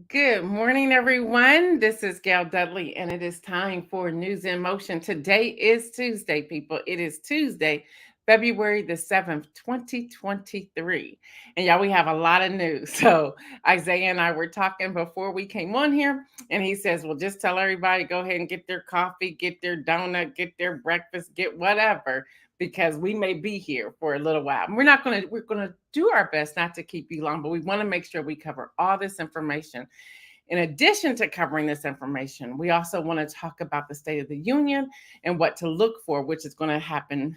Good morning, everyone. This is Gail Dudley, and it is time for News in Motion. Today is Tuesday, people. It is Tuesday, February the 7th, 2023. And y'all, we have a lot of news. So Isaiah and I were talking before we came on here, and he says, well, just tell everybody, go ahead and get their coffee, get their donut, get their breakfast, get whatever, because we may be here for a little while. We're gonna do our best not to keep you long, but we want to make sure we cover all this information. In addition to covering this information, we also want to talk about the State of the Union and what to look for, which is going to happen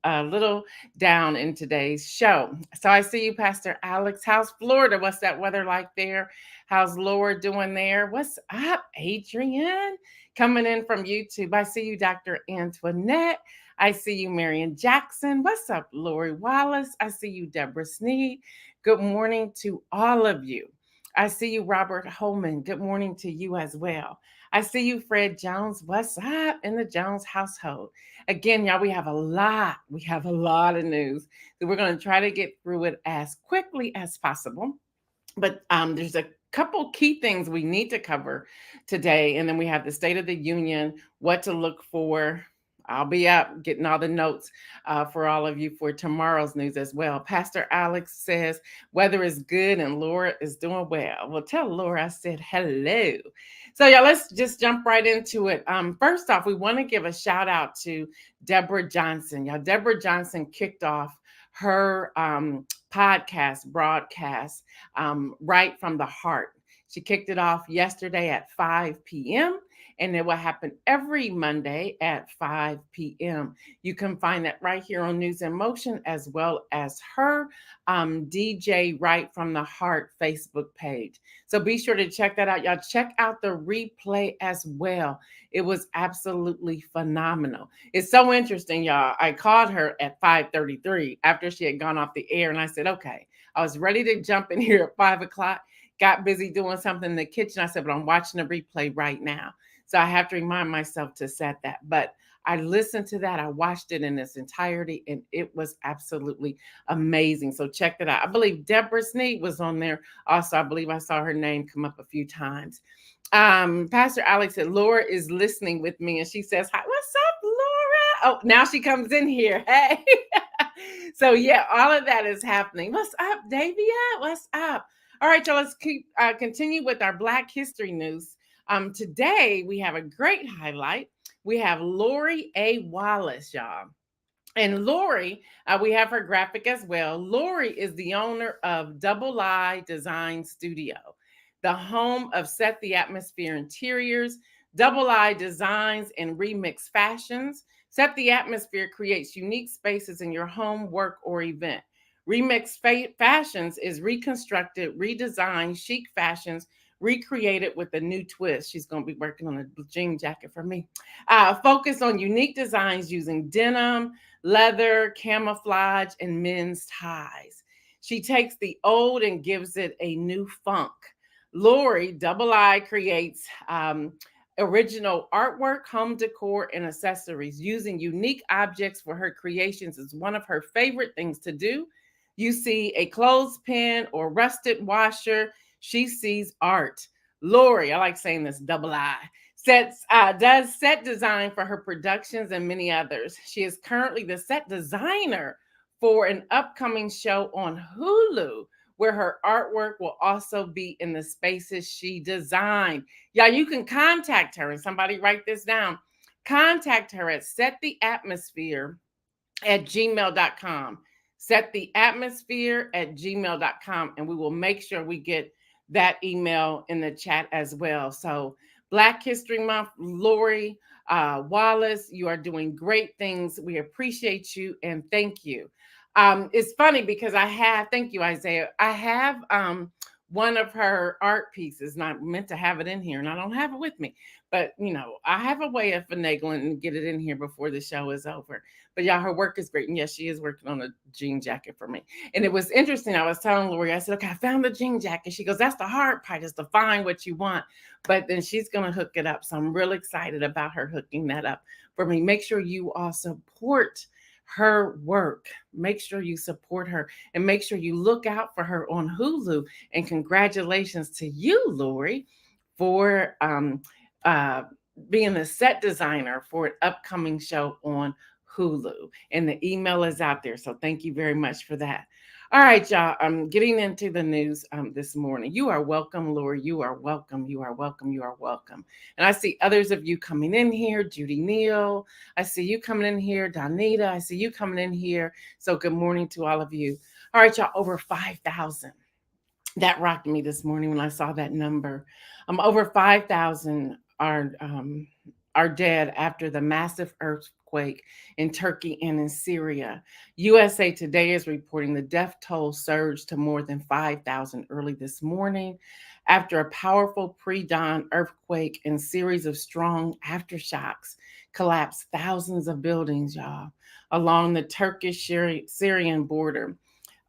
a little down in today's show. So I see you, Pastor Alex. How's Florida? What's that weather like there? How's Laura doing there? What's up, Adrian? Coming in from YouTube. I see you, Dr. Antoinette. I see you, Marion Jackson. What's up, Lori Wallace? I see you, Deborah Sneed. Good morning to all of you. I see you, Robert Holman. Good morning to you as well. I see you, Fred Jones. What's up in the Jones household? Again, y'all, we have a lot. We have a lot of news. So we're going to try to get through it as quickly as possible. But there's a couple key things we need to cover today. And then we have the State of the Union, what to look for. I'll be up getting all the notes for all of you for tomorrow's news as well. Pastor Alex says weather is good and Laura is doing well. Well, tell Laura I said hello. So yeah, let's just jump right into it. First off, we want to give a shout out to Deborah Johnson. Y'all, Deborah Johnson kicked off her broadcast, right from the heart. She kicked it off yesterday at 5 p.m. and it will happen every Monday at 5 p.m. You can find that right here on News in Motion, as well as her DJ Right from the Heart Facebook page. So be sure to check that out. Y'all check out the replay as well. It was absolutely phenomenal. It's so interesting, y'all. I called her at 5:33 after she had gone off the air, and I said, okay, I was ready to jump in here at 5 o'clock, got busy doing something in the kitchen. I said, but I'm watching the replay right now. So I have to remind myself to set that. But I listened to that. I watched it in its entirety, and it was absolutely amazing. So check that out. I believe Deborah Sneed was on there. Also, I believe I saw her name come up a few times. Pastor Alex said, Laura is listening with me, and she says, hi, what's up, Laura? Oh, now she comes in here. Hey. So yeah, all of that is happening. What's up, Davia? What's up? All right, y'all, let's continue with our Black History news. Today, we have a great highlight. We have Lori A. Wallace, y'all. And Lori, we have her graphic as well. Lori is the owner of Double I Design Studio, the home of Set the Atmosphere Interiors. Double I designs and remix fashions. Set the Atmosphere creates unique spaces in your home, work, or event. Remix Fashions is reconstructed, redesigned, chic fashions recreated with a new twist. She's going to be working on a jean jacket for me. Focus on unique designs using denim, leather, camouflage, and men's ties. She takes the old and gives it a new funk. Lori, Double I, creates original artwork, home decor, and accessories. Using unique objects for her creations is one of her favorite things to do. You see a clothespin or rusted washer, she sees art. Lori, I like saying this, Double I, does set design for her productions and many others. She is currently the set designer for an upcoming show on Hulu, where her artwork will also be in the spaces she designed. Yeah, you can contact her, and somebody write this down. Contact her at settheatmosphere@gmail.com. Settheatmosphere@gmail.com, and we will make sure we get that email in the chat as well. So Black History Month, Lori Wallace, you are doing great things. We appreciate you and thank you. It's funny because thank you, Isaiah. I have one of her art pieces, not meant to have it in here, and I don't have it with me. But, I have a way of finagling and get it in here before the show is over. But yeah, her work is great. And yes, she is working on a jean jacket for me. And it was interesting. I was telling Lori, I said, okay, I found the jean jacket. She goes, that's the hard part, is to find what you want. But then she's going to hook it up. So I'm real excited about her hooking that up for me. Make sure you all support her work. Make sure you support her and make sure you look out for her on Hulu. And congratulations to you, Lori, for uh, being the set designer for an upcoming show on Hulu. And the email is out there. So thank you very much for that. All right, y'all. I'm getting into the news this morning. You are welcome, Lori. You are welcome. You are welcome. You are welcome. And I see others of you coming in here. Judy Neal. I see you coming in here. Donita. I see you coming in here. So good morning to all of you. All right, y'all. Over 5,000. That rocked me this morning when I saw that number. Over 5,000 are dead after the massive earthquake in Turkey and in Syria. USA Today is reporting the death toll surged to more than 5,000 early this morning after a powerful pre-dawn earthquake and series of strong aftershocks collapsed thousands of buildings, y'all, along the Turkish-Syrian border.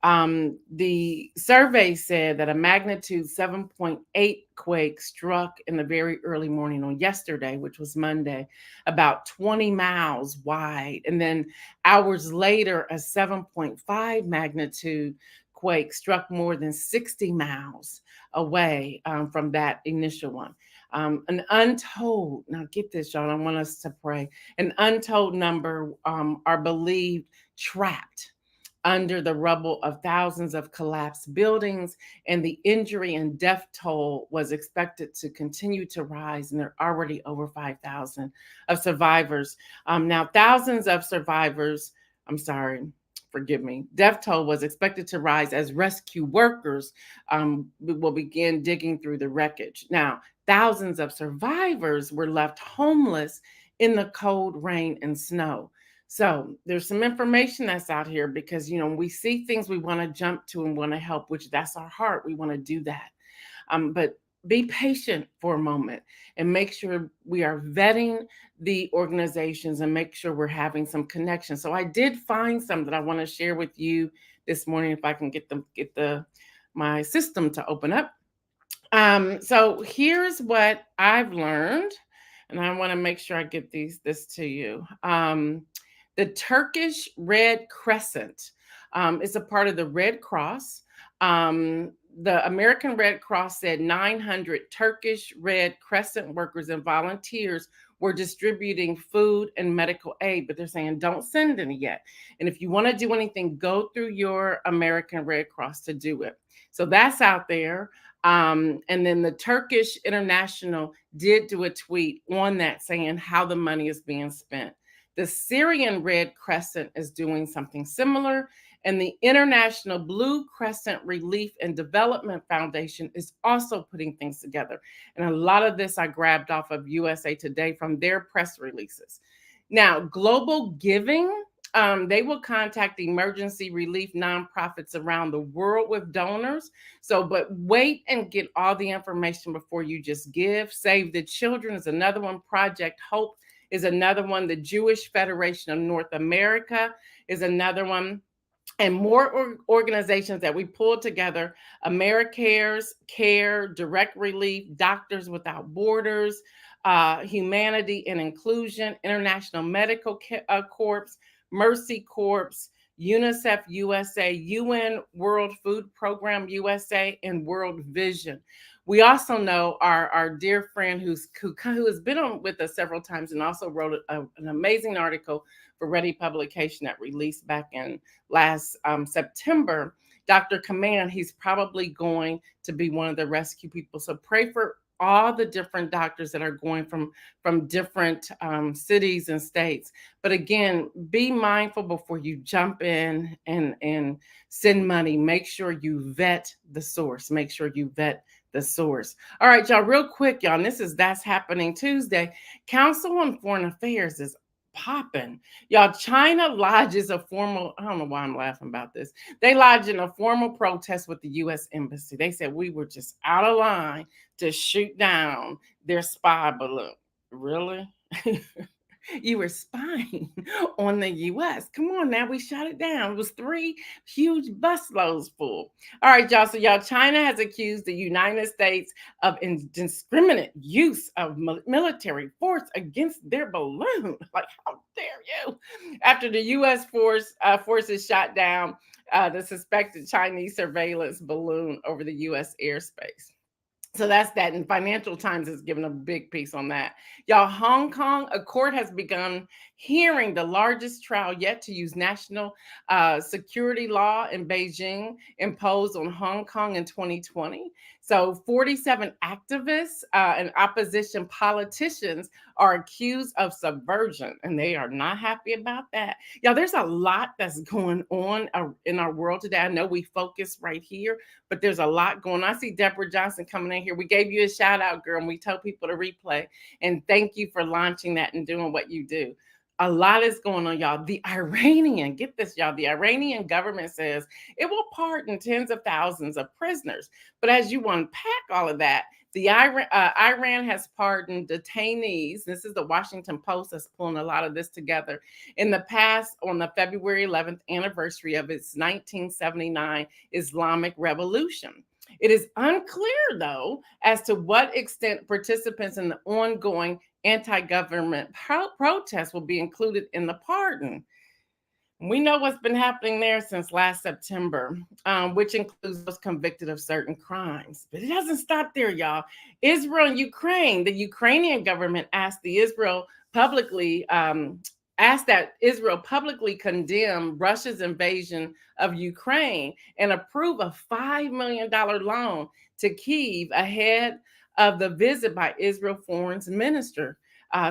The survey said that a magnitude 7.8 quake struck in the very early morning on yesterday, which was Monday, about 20 miles wide. And then hours later, a 7.5 magnitude quake struck more than 60 miles away from that initial one. An untold, now get this, y'all, I want us to pray, an untold number are believed trapped under the rubble of thousands of collapsed buildings, and the injury and death toll was expected to continue to rise, and there are already over 5,000 of survivors. Now, thousands of survivors, forgive me, death toll was expected to rise as rescue workers will begin digging through the wreckage. Now, thousands of survivors were left homeless in the cold rain and snow. So there's some information that's out here because, we see things we want to jump to and want to help, which that's our heart. We want to do that. But be patient for a moment and make sure we are vetting the organizations and make sure we're having some connection. So I did find some that I want to share with you this morning if I can get my system to open up. So here's what I've learned, and I want to make sure I get this to you. The Turkish Red Crescent is a part of the Red Cross. The American Red Cross said 900 Turkish Red Crescent workers and volunteers were distributing food and medical aid, but they're saying don't send any yet. And if you want to do anything, go through your American Red Cross to do it. So that's out there. And then the Turkish International did do a tweet on that saying how the money is being spent. The Syrian Red Crescent is doing something similar, and the International Blue Crescent Relief and Development Foundation is also putting things together. And a lot of this I grabbed off of USA Today from their press releases. Now, Global Giving, they will contact emergency relief nonprofits around the world with donors. But wait and get all the information before you just give. Save the Children is another one. Project Hope is another one. The Jewish Federation of North America is another one. And more organizations that we pulled together: AmeriCares, CARE, Direct Relief, Doctors Without Borders, Humanity and Inclusion, International Medical Corps, Mercy Corps, UNICEF USA, UN World Food Program USA, and World Vision. We also know our dear friend who has been on with us several times and also wrote an amazing article for Ready Publication that released back in last September, Dr. Command. He's probably going to be one of the rescue people. So pray for all the different doctors that are going from different cities and states. But again, be mindful before you jump in and send money. Make sure you vet the source. Make sure you vet the source. All right, y'all, real quick, y'all. And that's happening Tuesday. Council on Foreign Affairs is popping. Y'all, China lodges a formal, I don't know why I'm laughing about this. They lodged in a formal protest with the U.S. Embassy. They said we were just out of line to shoot down their spy balloon. Really? You were spying on the US. Come on now, we shut it down. It was three huge busloads full. All right, y'all. So, y'all, China has accused the United States of indiscriminate use of military force against their balloon. Like, how dare you? After the U.S. forces shot down the suspected Chinese surveillance balloon over the U.S. airspace. So that's that. And Financial Times has given a big piece on that. Y'all, Hong Kong, a court has begun hearing the largest trial yet to use national security law in Beijing imposed on Hong Kong in 2020. So 47 activists and opposition politicians are accused of subversion, and they are not happy about that. Y'all, there's a lot that's going on in our world today. I know we focus right here, but there's a lot going on. I see Deborah Johnson coming in here. We gave you a shout out, girl, and we told people to replay. And thank you for launching that and doing what you do. A lot is going on, y'all. Get this, y'all, the Iranian government says it will pardon tens of thousands of prisoners. But as you unpack all of that, Iran has pardoned detainees. This is the Washington Post that's pulling a lot of this together. In the past, on the February 11th anniversary of its 1979 Islamic Revolution. It is unclear, though, as to what extent participants in the ongoing anti-government protests will be included in the pardon. We know what's been happening there since last September, which includes those convicted of certain crimes. But it doesn't stop there, y'all. Israel and Ukraine, the Ukrainian government asked that Israel publicly condemn Russia's invasion of Ukraine and approve a $5 million loan to Kyiv ahead of the visit by Israel foreign minister.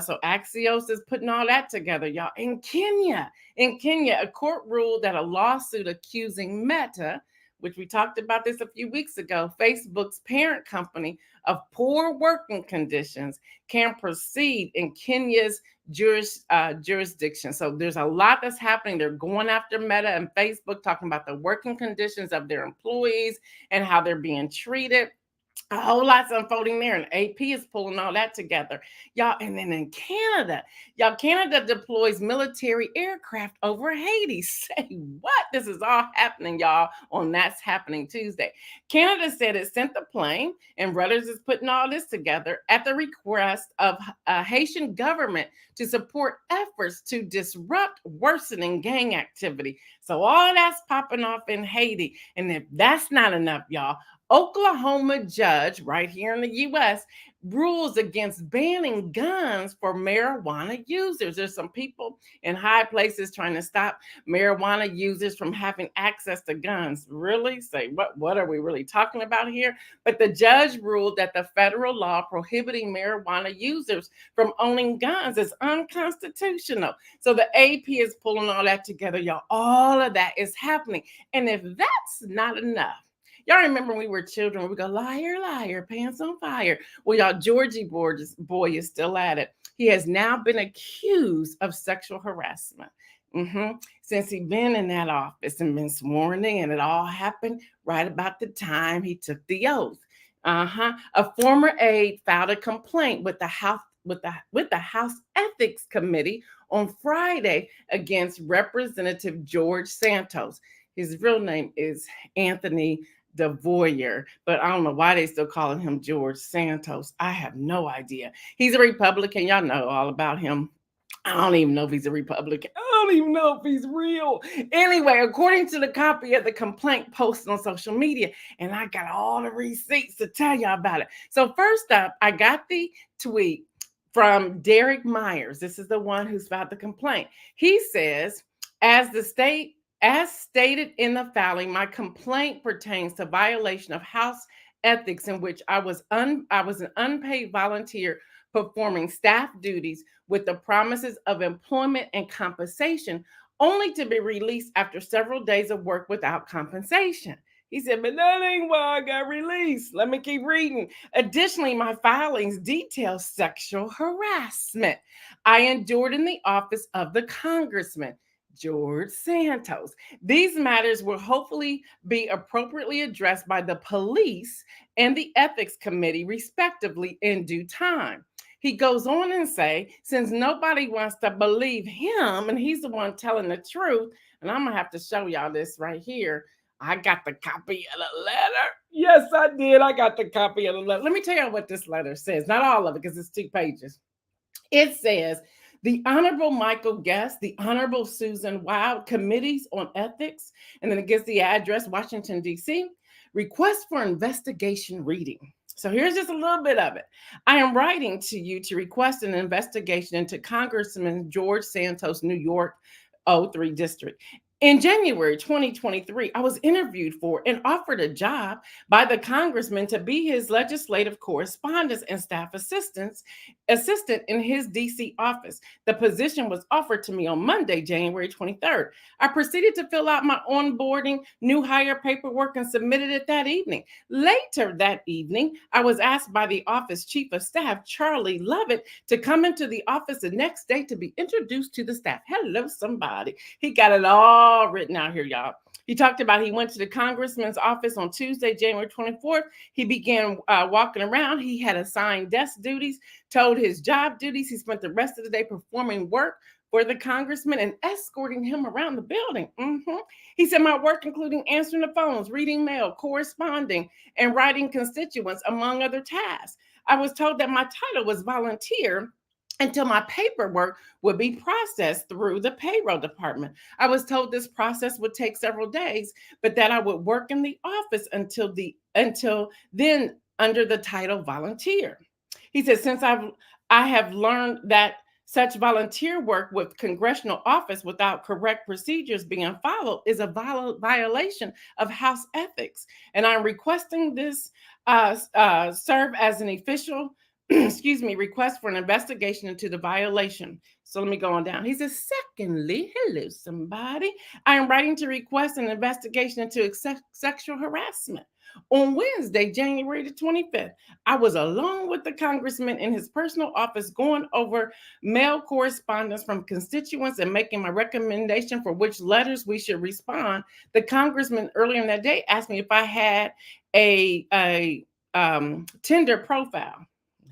So Axios is putting all that together, y'all. In Kenya, a court ruled that a lawsuit accusing Meta, which we talked about this a few weeks ago, Facebook's parent company, of poor working conditions, can proceed in Kenya's jurisdiction. So there's a lot that's happening. They're going after Meta and Facebook, talking about the working conditions of their employees and how they're being treated. A whole lot's unfolding there, and AP is pulling all that together. Y'all, and then in Canada, Canada deploys military aircraft over Haiti. Say what? This is all happening, y'all, on That's Happening Tuesday. Canada said it sent the plane, and Reuters is putting all this together at the request of Haitian government to support efforts to disrupt worsening gang activity. So all that's popping off in Haiti. And if that's not enough, y'all, Oklahoma judge right here in the U.S. rules against banning guns for marijuana users. There's some people in high places trying to stop marijuana users from having access to guns. Really? Say, what are we really talking about here? But the judge ruled that the federal law prohibiting marijuana users from owning guns is unconstitutional. So the AP is pulling all that together, y'all. All of that is happening. And if that's not enough, y'all remember when we were children, we go, liar, liar, pants on fire. Well, y'all, Georgie boy is still at it. He has now been accused of sexual harassment. Since he's been in that office and been sworn in, it all happened right about the time he took the oath. A former aide filed a complaint with the House Ethics Committee on Friday against Representative George Santos. His real name is Anthony DeVoyer, but I don't know why they still calling him George Santos. I have no idea. He's a Republican. Y'all know all about him. I don't even know if he's a Republican. I don't even know if he's real. Anyway, according to the copy of the complaint posted on social media, and I got all the receipts to tell y'all about it. So first up, I got the tweet from Derek Myers. This is the one who's filed the complaint. He says, as stated in the filing, my complaint pertains to violation of House ethics in which I was an unpaid volunteer performing staff duties with the promises of employment and compensation, only to be released after several days of work without compensation. He said, but that ain't why I got released. Let me keep reading. Additionally, my filings detail sexual harassment I endured in the office of the congressman, George Santos. These matters will hopefully be appropriately addressed by the police and the ethics committee, respectively, in due time. He goes on and say, since nobody wants to believe him and he's the one telling the truth, and I'm gonna have to show y'all this right here. I got the copy of the letter. Yes, I did. I got the copy of the letter. Let me tell you what this letter says. Not all of it, because it's 2 pages. It says, the Honorable Michael Guest, the Honorable Susan Wild, Committees on Ethics, and then it gives the address, Washington, D.C., request for investigation reading. So here's just a little bit of it. I am writing to you to request an investigation into Congressman George Santos, New York, 03 District. In January 2023, I was interviewed for and offered a job by the congressman to be his legislative correspondent and staff assistant in his DC office. The position was offered to me on Monday, January 23rd. I proceeded to fill out my onboarding, new hire paperwork, and submitted it that evening. Later that evening, I was asked by the office chief of staff, Charlie Lovett, to come into the office the next day to be introduced to the staff. Hello, somebody. He got it all written out here, y'all. He talked about he went to the congressman's office on Tuesday, January 24th. He began walking around. He had assigned desk duties, told his job duties. He spent the rest of the day performing work for the congressman and escorting him around the building. He said, my work including answering the phones, reading mail, corresponding, and writing constituents, among other tasks. I was told that my title was volunteer until my paperwork would be processed through the payroll department. I was told this process would take several days, but that I would work in the office until then under the title volunteer. He said, since I have learned that such volunteer work with congressional office without correct procedures being followed is a violation of House ethics, and I'm requesting this serve as an official request for an investigation into the violation. So let me go on down. He says, secondly, hello, somebody. I am writing to request an investigation into sexual harassment. On Wednesday, January the 25th, I was alone with the congressman in his personal office going over mail correspondence from constituents and making my recommendation for which letters we should respond. The congressman earlier in that day asked me if I had a Tinder profile.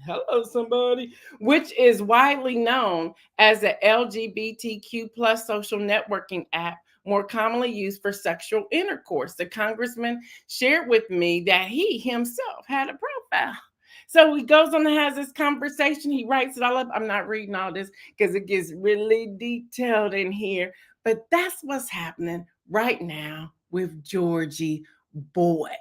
Hello, somebody, which is widely known as the LGBTQ plus social networking app, more commonly used for sexual intercourse. The congressman shared with me that he himself had a profile. So he goes on and has this conversation. He writes it all up. I'm not reading all this because it gets really detailed in here, but that's what's happening right now with Georgie Boy.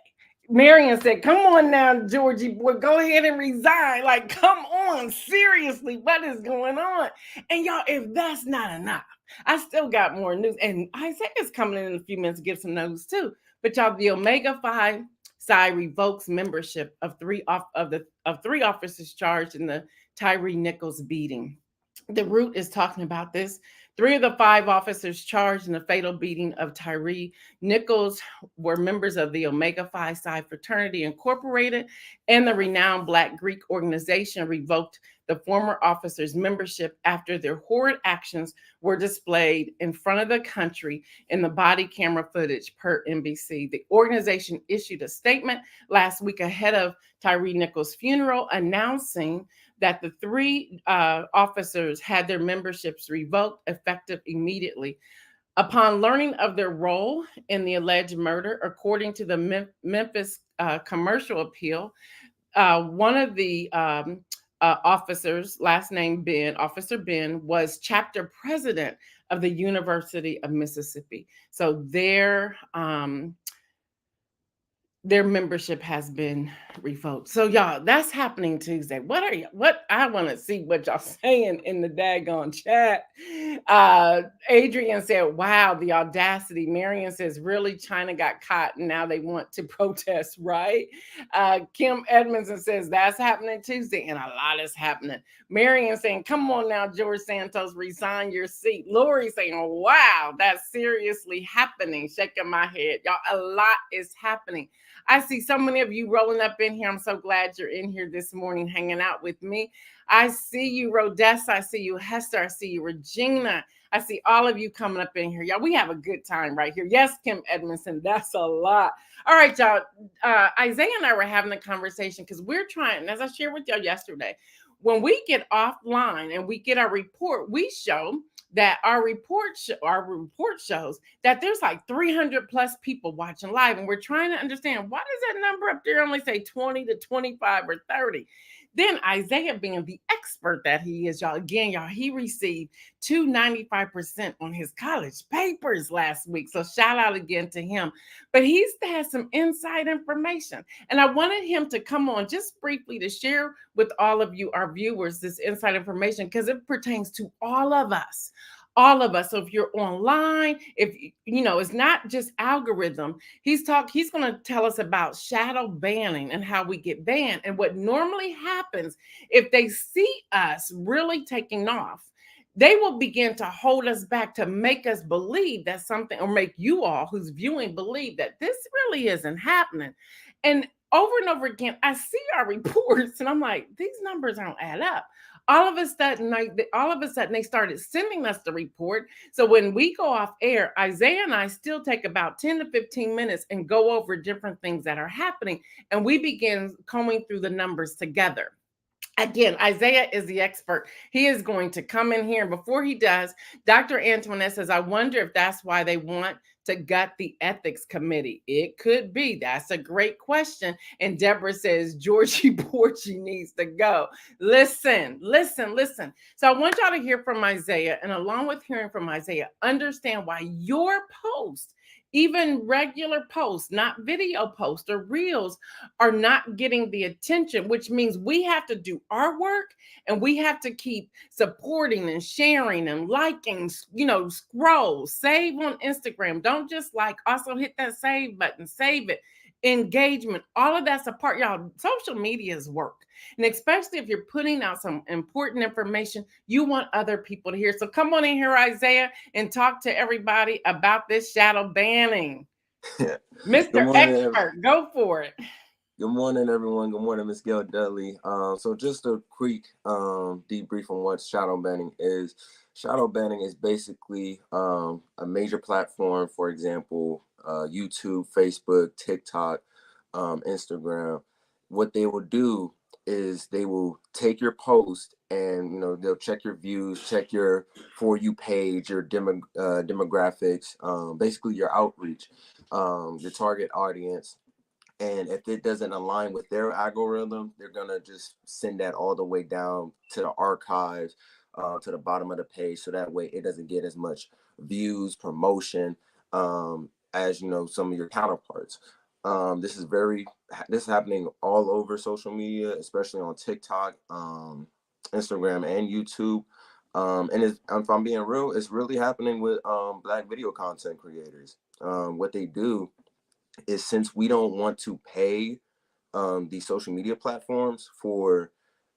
Marion said, come on now, Georgie boy, go ahead and resign. Like, come on, seriously, what is going on? And y'all, if that's not enough, I still got more news. And Isaiah's coming in a few minutes to give some news too. But y'all, the Omega Phi Psi revokes membership of three officers charged in the Tyree Nichols beating. The Root is talking about this. 3 of the 5 officers charged in the fatal beating of Tyree Nichols were members of the Omega Phi Psi Fraternity Incorporated, and the renowned Black Greek organization revoked the former officers' membership after their horrid actions were displayed in front of the country in the body camera footage, per NBC. The organization issued a statement last week ahead of Tyree Nichols' funeral announcing that the 3 officers had their memberships revoked effective immediately. Upon learning of their role in the alleged murder, according to the Memphis Commercial Appeal, one of the officers, last name Ben, Officer Ben, was chapter president of the University of Mississippi. So their membership has been revoked. So y'all, that's happening Tuesday. What I want to see what y'all saying in the daggone chat. Adrian said, wow, the audacity. Marion says, really, China got caught and now they want to protest, right? Kim Edmondson says, that's happening Tuesday, and a lot is happening. Marion saying, come on now, George Santos, resign your seat. Lori saying, wow, that's seriously happening. Shaking my head. Y'all, a lot is happening. I see so many of you rolling up in here. I'm so glad you're in here this morning hanging out with me. I see you, Rodessa. I see you, Hester. I see you, Regina. I see all of you coming up in here. Y'all, we have a good time right here. Yes, Kim Edmondson, that's a lot. All right, y'all. Isaiah and I were having a conversation because we're trying, as I shared with y'all yesterday, when we get offline and we get our report, we show that our report shows that there's like 300 plus people watching live, and we're trying to understand, why does that number up there only say 20 to 25 or 30? Then Isaiah, being the expert that he is, y'all, he received 295% on his college papers last week. So shout out again to him. But he's had some inside information, and I wanted him to come on just briefly to share with all of you, our viewers, this inside information, because it pertains to all of us. All of us. So if you're online, if you know, it's not just algorithm. He's going to tell us about shadow banning and how we get banned, and what normally happens if they see us really taking off. They will begin to hold us back to make us believe that something, or make you all who's viewing believe that this really isn't happening. And over again, I see our reports and I'm like, these numbers don't add up. All of a sudden, they started sending us the report. So when we go off air, Isaiah and I still take about 10 to 15 minutes and go over different things that are happening. And we begin combing through the numbers together. Again, Isaiah is the expert. He is going to come in here. And before he does, Dr. Antoinette says, I wonder if that's why they want to gut the ethics committee. It could be. That's a great question. And Deborah says, Georgie Porgy needs to go. Listen. So I want y'all to hear from Isaiah. And along with hearing from Isaiah, understand why your post, even regular posts, not video posts or reels, are not getting the attention, which means we have to do our work and we have to keep supporting and sharing and liking, scroll, save on Instagram. Don't just like, also hit that save button, save it. Engagement, all of that's a part, y'all. Social media is work. And especially if you're putting out some important information, you want other people to hear. So come on in here, Isaiah, and talk to everybody about this shadow banning. Mr. Expert, go for it. Good morning, everyone. Good morning, Miss Gail Dudley. So just a quick debrief on what shadow banning is. Shadow banning is basically a major platform, for example, YouTube, Facebook, TikTok, Instagram. What they will do is they will take your post and they'll check your views, check your For You page, your demographics, basically your outreach, your target audience. And if it doesn't align with their algorithm, they're going to just send that all the way down to the archives, to the bottom of the page. So that way it doesn't get as much views, promotion, as, some of your counterparts. This is happening all over social media, especially on TikTok, Instagram, and YouTube. And if I'm being real, it's really happening with Black video content creators. What they do is, since we don't want to pay these social media platforms for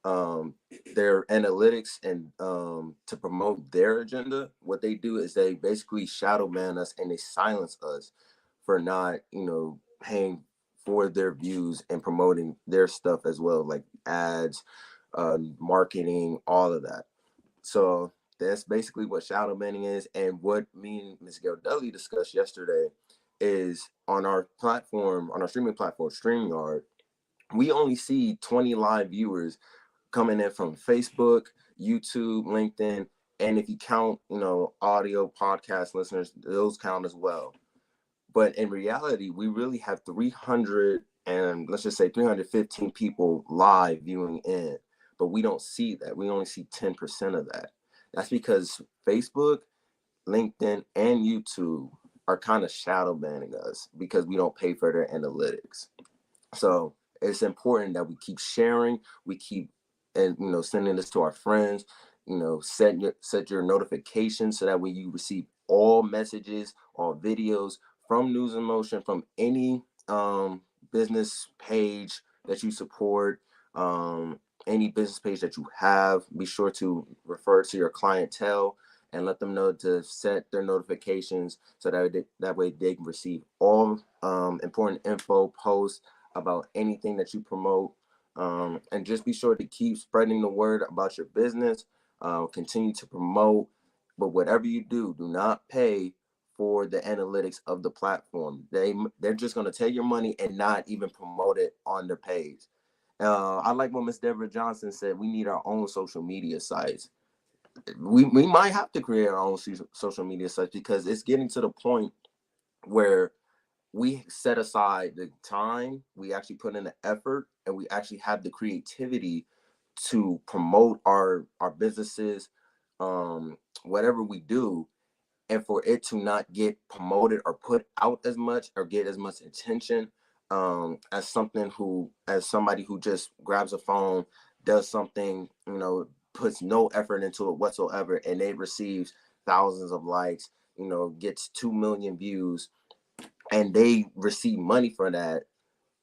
their analytics and to promote their agenda, what they do is they basically shadow ban us and they silence us for not, paying for their views and promoting their stuff as well, like ads, marketing, all of that. So that's basically what shadow banning is. And what me and Ms. Gail Dudley discussed yesterday is, on our platform, on our streaming platform, StreamYard, we only see 20 live viewers coming in from Facebook, YouTube, LinkedIn, and if you count, audio podcast listeners, those count as well. But in reality, we really have 300 and let's just say 315 people live viewing in, but we don't see that. We only see 10% of that. That's because Facebook, LinkedIn, and YouTube are kind of shadow banning us because we don't pay for their analytics. So it's important that we keep sharing, we keep, and sending this to our friends. Set your notifications so that when you receive all messages, all videos from NewsInMotion, from any business page that you support, any business page that you have, be sure to refer to your clientele and let them know to set their notifications so that way they can receive all important info, posts about anything that you promote. And just be sure to keep spreading the word about your business, continue to promote. But whatever you do, do not pay for the analytics of the platform. They're just going to take your money and not even promote it on their page. I like what Miss Deborah Johnson said. We need our own social media sites. We might have to create our own social media sites, because it's getting to the point where we set aside the time, we actually put in the effort, and we actually have the creativity to promote our businesses, whatever we do, and for it to not get promoted or put out as much or get as much attention, as somebody who just grabs a phone, does something, puts no effort into it whatsoever, and it receives thousands of likes, gets 2 million views, and they receive money for that,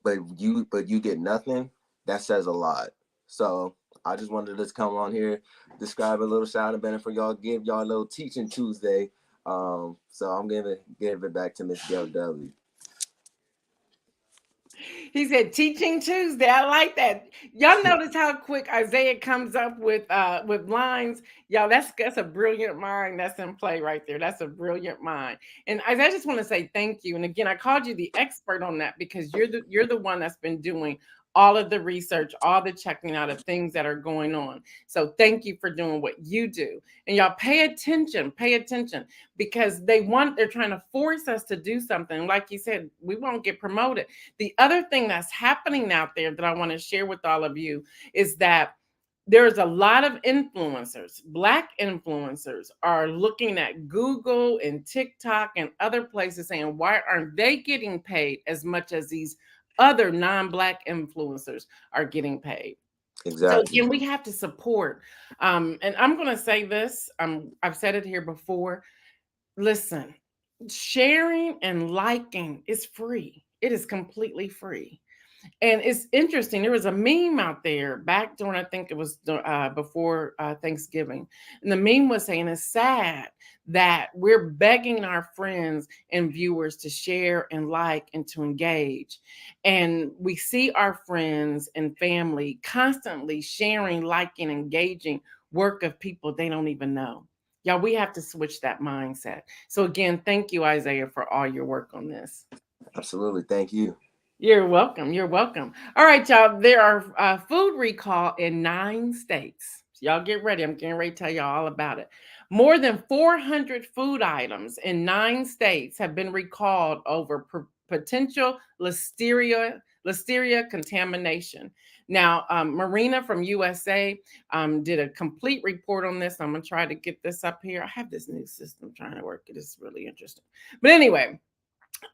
but you get nothing. That says a lot. So I just wanted to come on here, describe a little shout out for y'all, give y'all a little teaching Tuesday. So I'm gonna give it back to Miss Gail Dudley. He said teaching Tuesday. I like that. Y'all notice how quick Isaiah comes up with lines. Y'all, that's a brilliant mind that's in play right there. That's a brilliant mind. And Isaiah, I just want to say thank you. And again, I called you the expert on that because you're the one that's been doing all of the research, all the checking out of things that are going on. So thank you for doing what you do. And y'all pay attention, because they're trying to force us to do something. Like you said, we won't get promoted. The other thing that's happening out there that I want to share with all of you is that there's a lot of influencers, Black influencers, are looking at Google and TikTok and other places saying, why aren't they getting paid as much as these other non-Black influencers are getting paid? Exactly. So again, we have to support. And I'm going to say this. I've said it here before. Listen, sharing and liking is free. It is completely free. And it's interesting. There was a meme out there back during, I think it was before Thanksgiving. And the meme was saying it's sad that we're begging our friends and viewers to share and like and to engage. And we see our friends and family constantly sharing, liking, engaging work of people they don't even know. Y'all, we have to switch that mindset. So again, thank you, Isaiah, for all your work on this. Absolutely. Thank you. You're welcome. You're welcome. All right, y'all. There are food recall in 9 states. So y'all get ready. I'm getting ready to tell y'all all about it. More than 400 food items in 9 states have been recalled over potential listeria contamination. Now, Marina from USA did a complete report on this. I'm going to try to get this up here. I have this new system trying to work. It is really interesting. But anyway,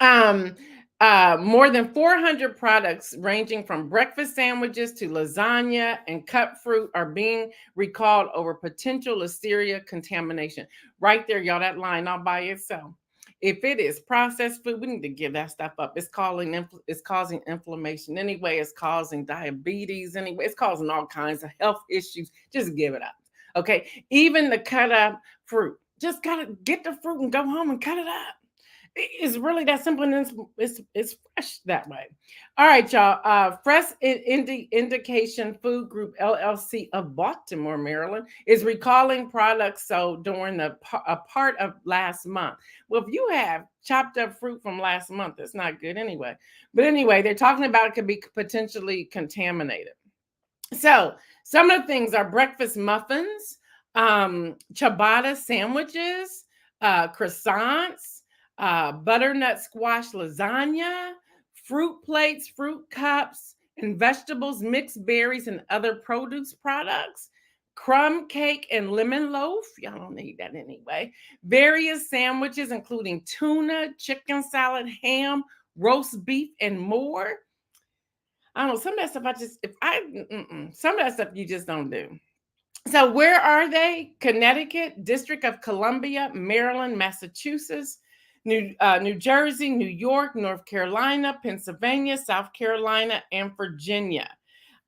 more than 400 products ranging from breakfast sandwiches to lasagna and cut fruit are being recalled over potential listeria contamination. Right there, y'all, that line all by itself. If it is processed food, we need to give that stuff up. It's causing inflammation anyway. It's causing diabetes anyway. It's causing all kinds of health issues. Just give it up. Okay. Even the cut up fruit. Just gotta get the fruit and go home and cut it up. It's really that simple, and it's fresh that way. All right, y'all. Fresh Indication Food Group LLC of Baltimore, Maryland, is recalling products sold during a part of last month. Well, if you have chopped up fruit from last month, that's not good anyway. But anyway, they're talking about it could be potentially contaminated. So some of the things are breakfast muffins, ciabatta sandwiches, croissants, butternut squash lasagna, fruit plates, fruit cups, and vegetables, mixed berries, and other produce products, crumb cake and lemon loaf. Y'all don't need that anyway. Various sandwiches, including tuna, chicken salad, ham, roast beef, and more. I don't know. Some of that stuff some of that stuff you just don't do. So where are they? Connecticut, District of Columbia, Maryland, Massachusetts, New Jersey, New York, North Carolina, Pennsylvania, South Carolina, and Virginia.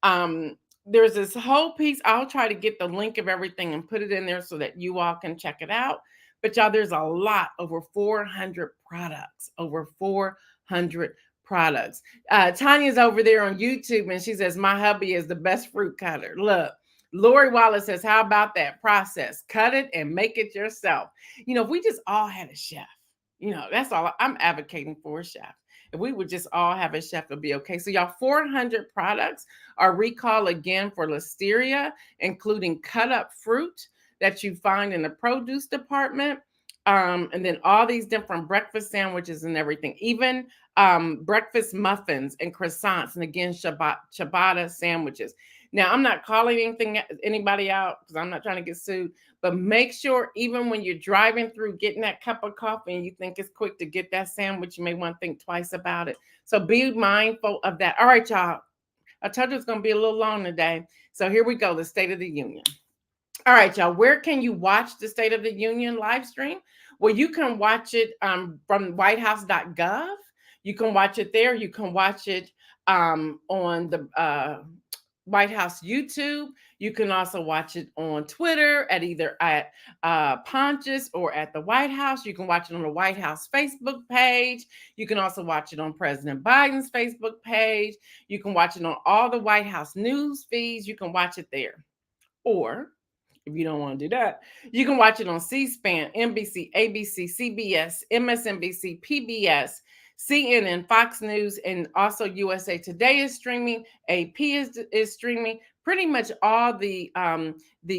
There's this whole piece. I'll try to get the link of everything and put it in there so that you all can check it out. But y'all, there's a lot, over 400 products, over 400 products. Tanya's over there on YouTube and she says, my hubby is the best fruit cutter. Look. Lori Wallace says, how about that process? Cut it and make it yourself. If we just all had a chef, That's all I'm advocating for, a chef. If we would just all have a chef, it'd be okay. So y'all, 400 products are recalled again for listeria, including cut up fruit that you find in the produce department. And then all these different breakfast sandwiches and everything, even breakfast muffins and croissants, and again, ciabatta sandwiches. Now, I'm not calling anybody out because I'm not trying to get sued, but make sure even when you're driving through getting that cup of coffee and you think it's quick to get that sandwich, you may want to think twice about it. So be mindful of that. All right, y'all. I told you it's going to be a little long today. So here we go, the State of the Union. All right, y'all. Where can you watch the State of the Union live stream? Well, you can watch it from whitehouse.gov. You can watch it there. You can watch it on the White House YouTube. You can also watch it on Twitter at either at Pontius or at the White House. You can watch it on the White House Facebook page. You can also watch it on President Biden's Facebook page. You can watch it on all the White House news feeds. You can watch it there. Or if you don't want to do that, you can watch it on C-SPAN, NBC, ABC, CBS, MSNBC, PBS, CNN, Fox News, and also USA Today is streaming. AP is streaming. Pretty much all the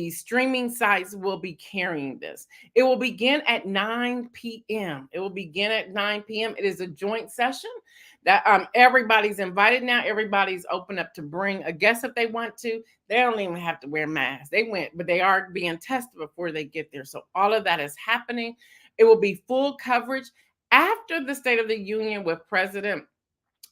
streaming sites will be carrying this. It will begin at 9 p.m. It will begin at 9 p.m. It is a joint session that everybody's invited now. Everybody's open up to bring a guest if they want to. They don't even have to wear masks. They went, but they are being tested before they get there. So all of that is happening. It will be full coverage. After the State of the Union with President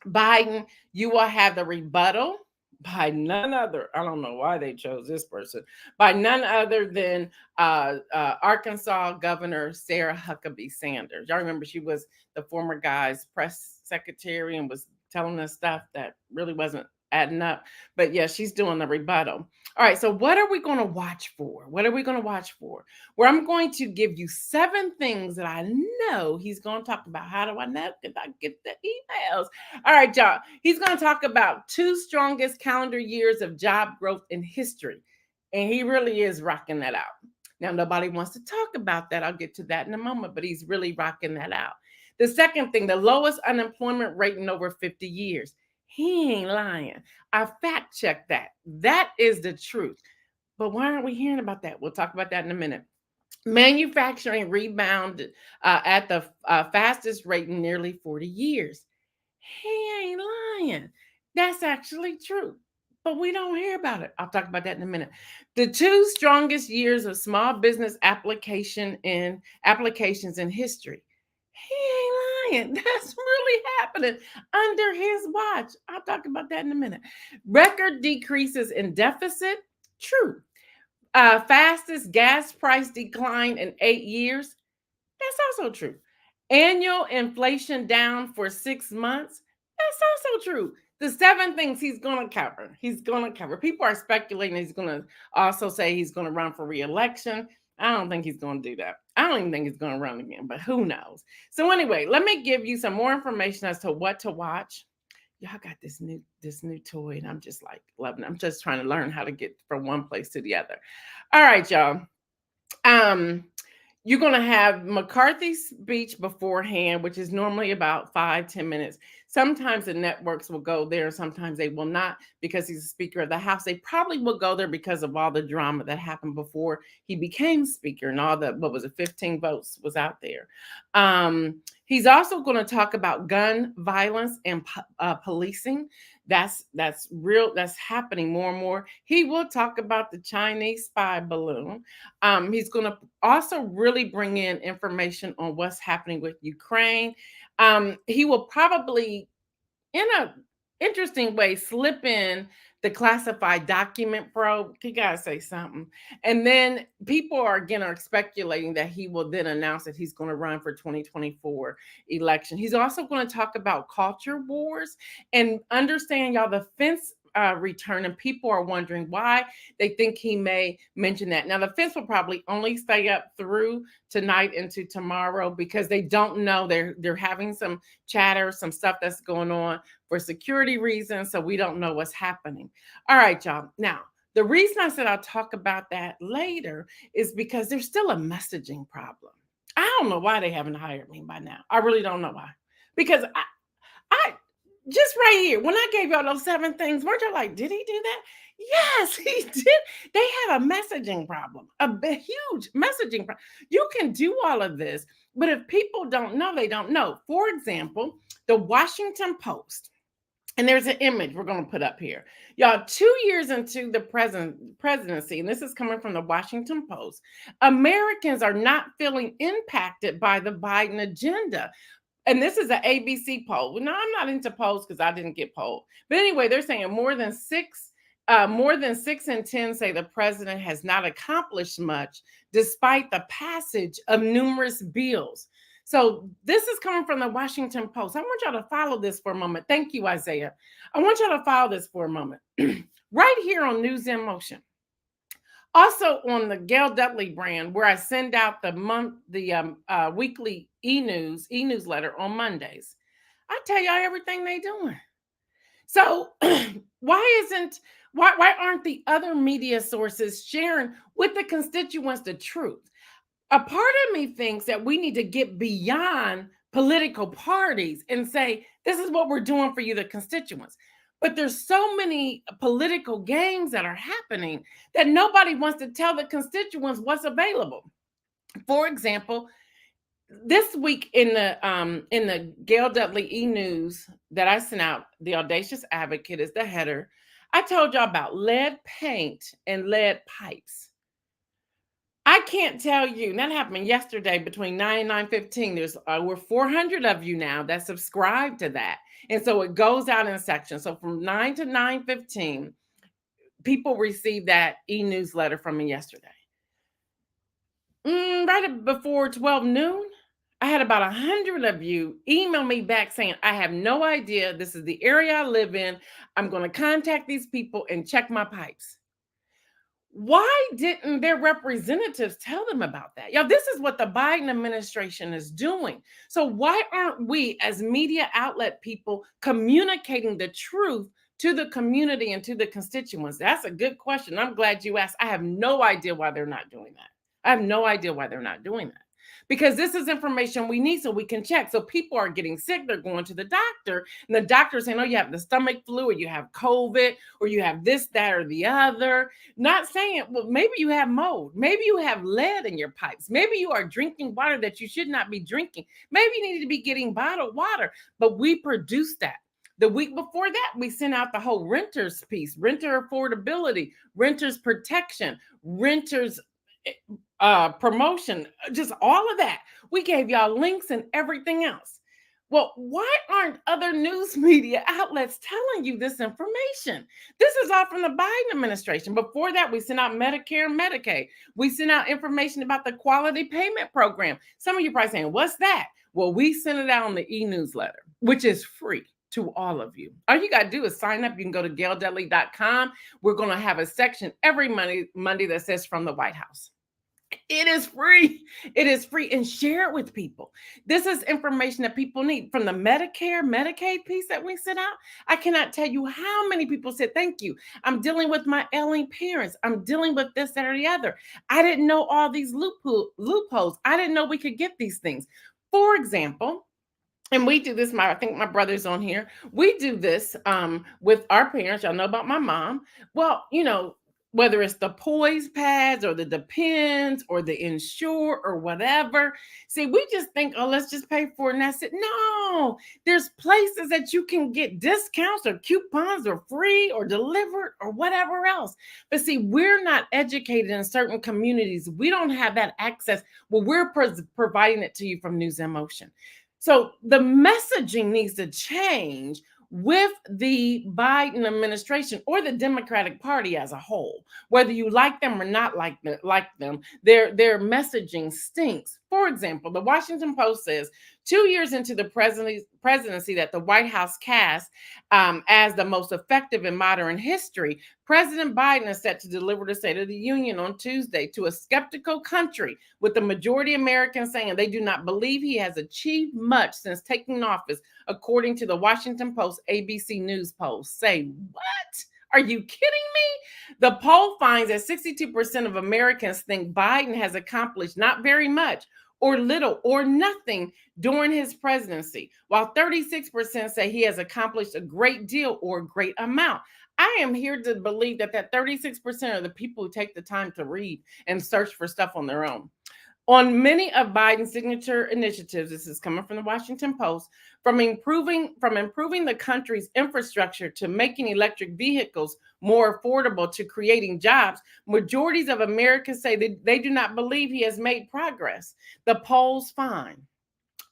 Biden, you will have the rebuttal by none other. I don't know why they chose this person. By none other than Arkansas Governor Sarah Huckabee Sanders. Y'all remember she was the former guy's press secretary and was telling us stuff that really wasn't adding up. But yeah, she's doing the rebuttal. All right, so what are we going to watch for? What are we going to watch for? Well, I'm going to give you 7 things that I know he's going to talk about. How do I know? Because I get the emails. All right, y'all. He's going to talk about 2 strongest calendar years of job growth in history. And he really is rocking that out. Now, nobody wants to talk about that. I'll get to that in a moment, but he's really rocking that out. The second thing, the lowest unemployment rate in over 50 years. He ain't lying. I fact checked that. That is the truth. But why aren't we hearing about that? We'll talk about that in a minute. Manufacturing rebounded at the fastest rate in nearly 40 years. He ain't lying. That's actually true. But we don't hear about it. I'll talk about that in a minute. The 2 strongest years of small business applications in history. He ain't lying. That's really happening under his watch. I'll talk about that in a minute. Record decreases in deficit. True. Fastest gas price decline in 8 years. That's also true. Annual inflation down for 6 months. That's also true. The 7 things he's going to cover. He's going to cover. People are speculating he's going to also say he's going to run for re-election. I don't think he's going to do that. I don't even think he's going to run again, but who knows? So anyway, let me give you some more information as to what to watch. Y'all got this new toy, and I'm just like loving it. I'm just trying to learn how to get from one place to the other. All right, y'all. You're going to have McCarthy's speech beforehand, which is normally about 5-10 minutes. Sometimes the networks will go there, sometimes they will not, because he's a Speaker of the House. They probably will go there because of all the drama that happened before he became Speaker, and all the 15 votes was out there. He's also going to talk about gun violence and policing. That's real. That's happening more and more. He will talk about the Chinese spy balloon. He's going to also really bring in information on what's happening with Ukraine. He will probably, in an interesting way, slip in the classified document probe. He got to say something. And then people are speculating that he will then announce that he's going to run for 2024 election. He's also going to talk about culture wars and understand, y'all, the fence return, and people are wondering why they think he may mention that. Now, the fence will probably only stay up through tonight into tomorrow because they don't know. They're having some chatter, some stuff that's going on for security reasons, so we don't know what's happening. All right, y'all. Now, the reason I said I'll talk about that later is because there's still a messaging problem. I don't know why they haven't hired me by now. I really don't know why. Because I just right here, when I gave y'all those 7 things, weren't y'all like, did he do that? Yes, he did. They have a messaging problem, huge messaging problem. You can do all of this, but if people don't know, they don't know. For example, the Washington Post, and there's an image we're going to put up here. Y'all, 2 years into the presidency, and this is coming from the Washington Post, Americans are not feeling impacted by the Biden agenda. And this is an ABC poll. Now, I'm not into polls because I didn't get polled. But anyway, they're saying more than 6 in 10 say the president has not accomplished much despite the passage of numerous bills. So this is coming from the Washington Post. I want y'all to follow this for a moment. Thank you, Isaiah. I want y'all to follow this for a moment. Right here on News in Motion. Also on the Gail Dudley brand, where I send out the weekly e-newsletter on Mondays. I tell y'all everything they doing. So why aren't the other media sources sharing with the constituents the truth? A part of me thinks that we need to get beyond political parties and say, this is what we're doing for you, the constituents. But there's so many political games that are happening that nobody wants to tell the constituents what's available. For example, this week in the Gail Dudley e-news that I sent out, the Audacious Advocate is the header. I told y'all about lead paint and lead pipes. I can't tell you, and that happened yesterday between 9 and 9:15. There's over 400 of you now that subscribe to that. And so it goes out in sections. So from 9 to 9:15, people received that e-newsletter from me yesterday. Right before 12 noon, I had about 100 of you email me back saying, I have no idea. This is the area I live in. I'm going to contact these people and check my pipes. Why didn't their representatives tell them about that? Y'all, this is what the Biden administration is doing. So why aren't we as media outlet people communicating the truth to the community and to the constituents? That's a good question. I'm glad you asked. I have no idea why they're not doing that. I have no idea why they're not doing that. Because this is information we need so we can check. So people are getting sick, they're going to the doctor, and the doctor is saying, oh, you have the stomach flu, or you have COVID, or you have this, that, or the other. Not saying, well, maybe you have mold, maybe you have lead in your pipes, maybe you are drinking water that you should not be drinking, maybe you need to be getting bottled water, but we produce that. The week before that, we sent out the whole renters piece, renter affordability, renters protection, renters promotion, just all of that. We gave y'all links and everything else. Well, why aren't other news media outlets telling you this information? This is all from the Biden administration. Before that, we sent out Medicare and Medicaid. We sent out information about the quality payment program. Some of you probably saying, what's that? Well, we sent it out on the e-newsletter, which is free to all of you. All you got to do is sign up. You can go to gaildudley.com. We're going to have a section every Monday that says from the White House. It is free. It is free, and share it with people. This is information that people need. From the Medicare, Medicaid piece that we sent out, I cannot tell you how many people said, thank you. I'm dealing with my ailing parents. I'm dealing with this, that, or the other. I didn't know all these loopholes. I didn't know we could get these things. For example, and we do this, I think my brother's on here. We do this with our parents. Y'all know about my mom. Well, you know, whether it's the poise pads or the Depends or the Insure or whatever. See, we just think, oh, let's just pay for it. And that's it. No, there's places that you can get discounts or coupons or free or delivered or whatever else. But see, we're not educated in certain communities. We don't have that access. Well, we're providing it to you from News in Motion. So the messaging needs to change with the Biden administration or the Democratic Party as a whole. Whether you like them or not like them, their messaging stinks. For example, the Washington Post says 2 years into the presidency that the White House cast as the most effective in modern history, President Biden is set to deliver the State of the Union on Tuesday to a skeptical country, with the majority of Americans saying they do not believe he has achieved much since taking office, according to the Washington Post ABC News poll. Say what? Are you kidding me? The poll finds that 62% of Americans think Biden has accomplished not very much or little or nothing during his presidency, while 36% say he has accomplished a great deal or a great amount. I am here to believe that 36% are the people who take the time to read and search for stuff on their own. On many of Biden's signature initiatives, this is coming from the Washington Post, from improving the country's infrastructure to making electric vehicles more affordable to creating jobs, majorities of Americans say that they do not believe he has made progress. The polls find.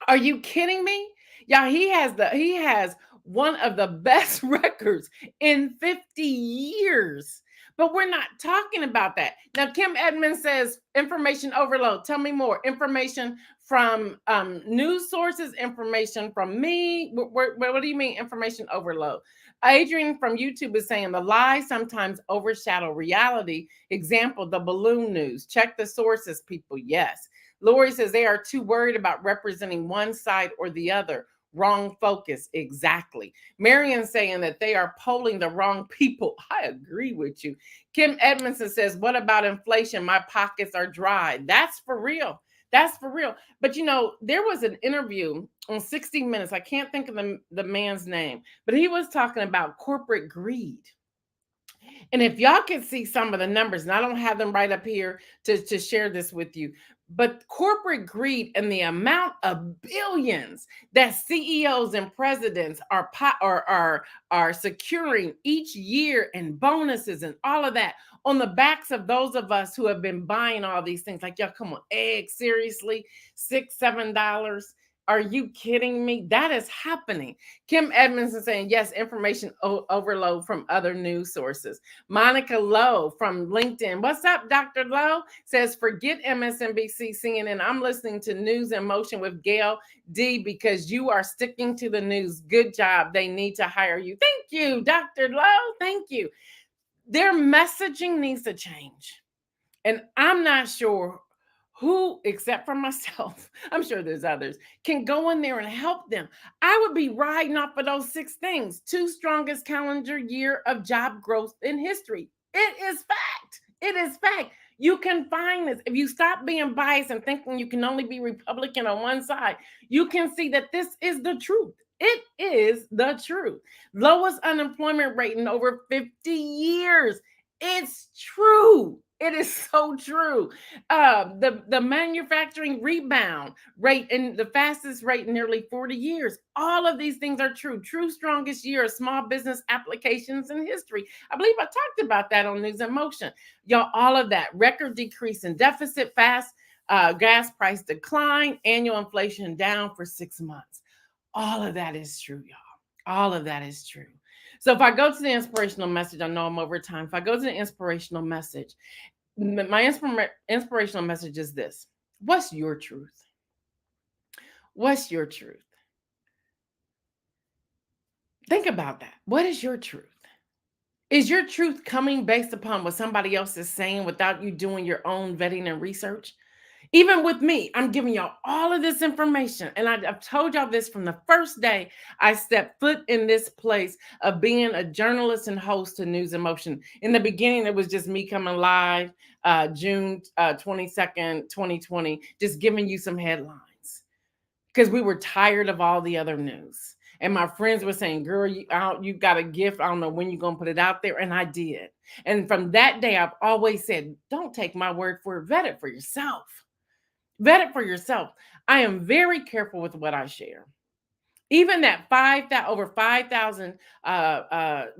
Are you kidding me? Yeah, he has one of the best records in 50 years. But we're not talking about that. Now, Kim Edmonds says information overload. Tell me more. Information from news sources, information from me. What do you mean information overload? Adrian from YouTube is saying the lies sometimes overshadow reality. Example, the balloon news. Check the sources, people. Yes. Lori says they are too worried about representing one side or the other. Wrong focus. Exactly. Marion saying that they are polling the wrong people. I agree with you. Kim Edmondson says, what about inflation? My pockets are dry. That's for real. That's for real. But you know, there was an interview on 60 Minutes. I can't think of the man's name, but he was talking about corporate greed. And if y'all can see some of the numbers, and I don't have them right up here to share this with you, but corporate greed and the amount of billions that CEOs and presidents are securing each year, and bonuses and all of that on the backs of those of us who have been buying all these things. Like, y'all, come on, eggs, seriously, $6-7. Are you kidding me? That is happening. Kim Edmonds is saying, yes, information overload from other news sources. Monica Lowe from LinkedIn. What's up, Dr. Lowe? Says, forget MSNBC, CNN. I'm listening to News in Motion with Gail D because you are sticking to the news. Good job. They need to hire you. Thank you, Dr. Lowe. Thank you. Their messaging needs to change. And I'm not sure who, except for myself, I'm sure there's others, can go in there and help them. I would be riding off of those 6 things. 2 strongest calendar year of job growth in history. It is fact. It is fact. You can find this. If you stop being biased and thinking you can only be Republican on one side, you can see that this is the truth. It is the truth. Lowest unemployment rate in over 50 years. It's true. It is so true. The manufacturing rebound rate and the fastest rate in nearly 40 years. All of these things are true. True strongest year of small business applications in history. I believe I talked about that on News in Motion. Y'all, all of that. Record decrease in deficit, fast gas price decline, annual inflation down for 6 months. All of that is true, y'all. All of that is true. So if I go to the inspirational message, I know I'm over time. If I go to the inspirational message, my inspirational message is this. What's your truth? What's your truth? Think about that. What is your truth? Is your truth coming based upon what somebody else is saying without you doing your own vetting and research? Even with me, I'm giving y'all all of this information. And I've told y'all this from the first day I stepped foot in this place of being a journalist and host to News in Motion. In the beginning, it was just me coming live June 22nd, 2020, just giving you some headlines because we were tired of all the other news. And my friends were saying, girl, you got a gift. I don't know when you're going to put it out there. And I did. And from that day, I've always said, don't take my word for it. Vet it for yourself. Vet it for yourself. I am very careful with what I share. Even that over 5,000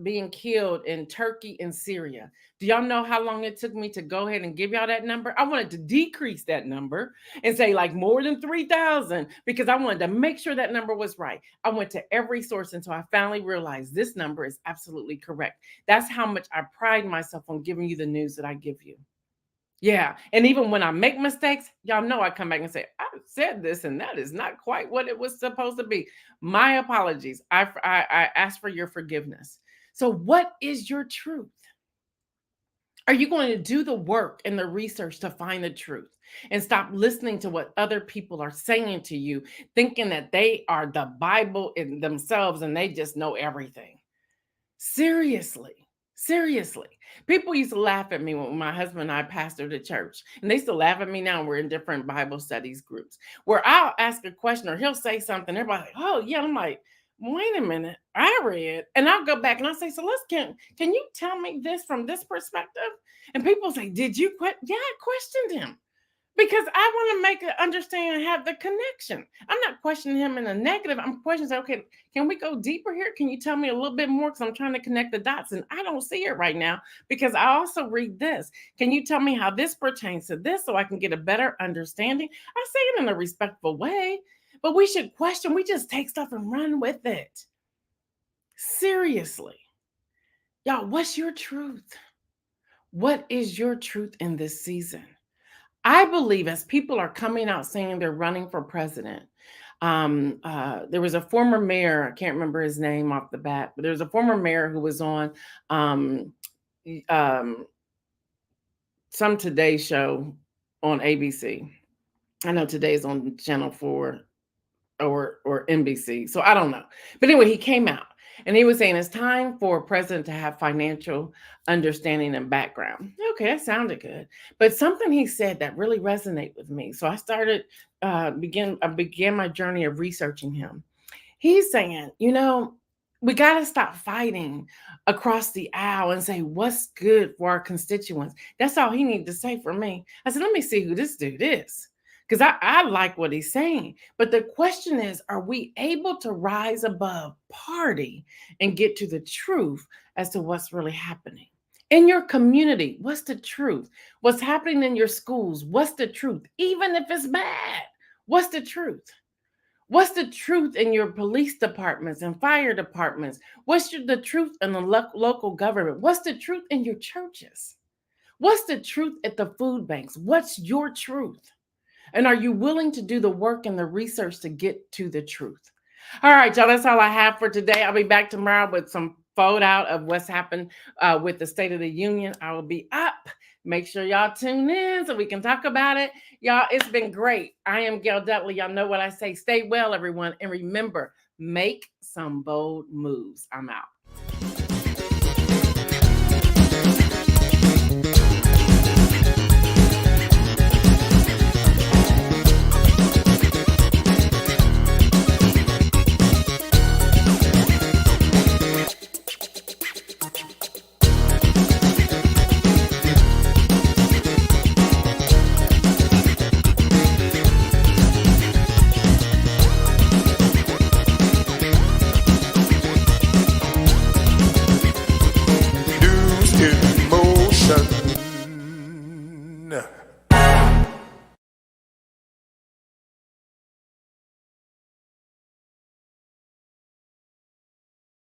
being killed in Turkey and Syria. Do y'all know how long it took me to go ahead and give y'all that number? I wanted to decrease that number and say like more than 3,000 because I wanted to make sure that number was right. I went to every source until I finally realized this number is absolutely correct. That's how much I pride myself on giving you the news that I give you. Yeah. And even when I make mistakes, y'all know I come back and say, I said this and that is not quite what it was supposed to be. My apologies. I ask for your forgiveness. So what is your truth? Are you going to do the work and the research to find the truth and stop listening to what other people are saying to you, thinking that they are the Bible in themselves and they just know everything? Seriously. Seriously. People used to laugh at me when my husband and I pastored a church, and they still laugh at me now. We're in different Bible studies groups where I'll ask a question or he'll say something. Everybody's like, oh, yeah. I'm like, wait a minute. I read. And I'll go back and I'll say, so can you tell me this from this perspective? And people say, did you quit? Yeah, I questioned him. Because I want to make it understand and have the connection. I'm not questioning him in a negative. I'm questioning, okay, can we go deeper here? Can you tell me a little bit more? Because I'm trying to connect the dots and I don't see it right now because I also read this. Can you tell me how this pertains to this so I can get a better understanding? I say it in a respectful way, but we should question. We just take stuff and run with it. Seriously. Y'all, what's your truth? What is your truth in this season? I believe as people are coming out saying they're running for president, there was a former mayor, I can't remember his name off the bat, but there was a former mayor who was on um, some Today show on ABC. I know today's on Channel 4 or NBC, so I don't know. But anyway, he came out and he was saying it's time for a president to have financial understanding and background. Okay, that sounded good. But something he said that really resonated with me. So I started, began my journey of researching him. He's saying, we got to stop fighting across the aisle and say, what's good for our constituents? That's all he needed to say for me. I said, let me see who this dude is. Because I like what he's saying. But the question is, are we able to rise above party and get to the truth as to what's really happening? In your community, what's the truth? What's happening in your schools? What's the truth? Even if it's bad, what's the truth? What's the truth in your police departments and fire departments? What's the truth in the local government? What's the truth in your churches? What's the truth at the food banks? What's your truth? And are you willing to do the work and the research to get to the truth? All right, y'all, that's all I have for today. I'll be back tomorrow with some fallout of what's happened with the State of the Union. I will be up. Make sure y'all tune in so we can talk about it. Y'all, it's been great. I am Gail Dudley. Y'all know what I say. Stay well, everyone. And remember, make some bold moves. I'm out. News in motion.